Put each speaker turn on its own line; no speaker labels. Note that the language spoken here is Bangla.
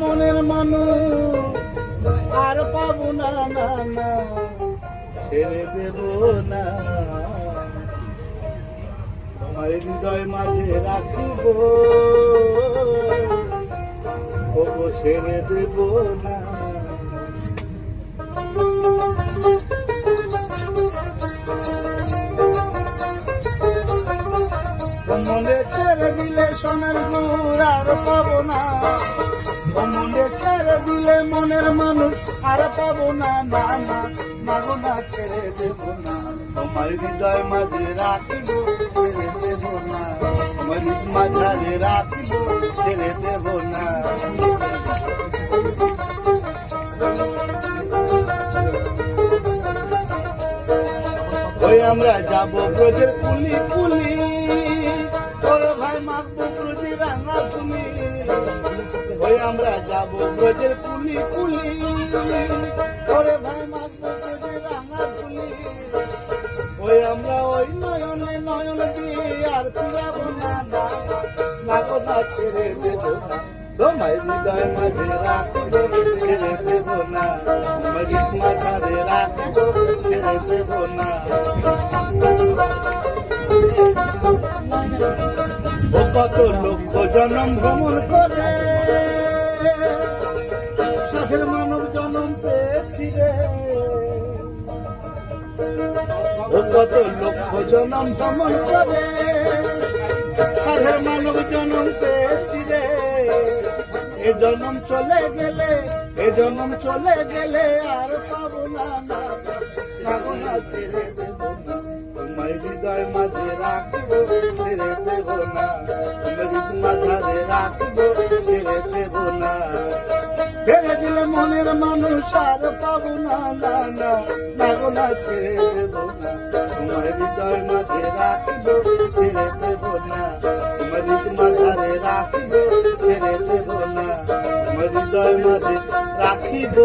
মনের মানুষ আর পাবো না, না না ছেড়ে দেব না, তোমার হৃদয় মাঝে রাখিব, ওগো ছেড়ে দেব না। মনে ছেড়ে দিলে সোনার গুড় আর পাবো না, মনে ছেড়ে দিলে মনের মানুষ আর পাবো না, না না মাগো না ছেড়ে দেব না, তোমার হৃদয় মাঝে রাখিব, ছেড়ে দেব না, তোমার মাঝে রাখিব, ছেড়ে দেব না। ওই আমরা যাবো ব্রজের কুলি কুলি, ওর ভাই মাখবো ব্রজে রাঙা তুলি, ওই আমরা যাবো ব্রজের কুলি কুলি, ওরে ভাই মাখবো ব্রজে রাঙা তুলি, ওই আমরা ওই নয়নে নয়ন দিয়ে আর ফিরাবো না, না মাগো না ছেড়ে দেব না, তোমার হৃদয় মাঝে রাখিব, ছেড়ে দেব না, তোমার মাঝে রাখিব, ছেড়ে দেব না। ও কত লক্ষ জনম ভ্রমণ করে সাথের মানব জনম পেয়েছি রে, ও কত লক্ষ জনম ভ্রমণ করে সাথের মানব জনম পেয়েছি রে, এ জনম চলে গেলে, এ জনম চলে গেলে আর পাবো না, না পাবো না ছেড়ে দেব না, তোমার হৃদয় মাঝে রাখিব, ছেড়ে দেব না, তোমার মাঝে রাখিব, ছেড়ে দেব না। ছেড়ে দিলে মনের মানুষ আর পাবো না, না না পাবো না ছেড়ে দেব না, তোমার হৃদয় মাঝে রাখিব, ছেড়ে দেব না, তোমার মাঝে রাখিব, ছেড়ে দেব না, তোমার হৃদয় মাঝে রাখিব।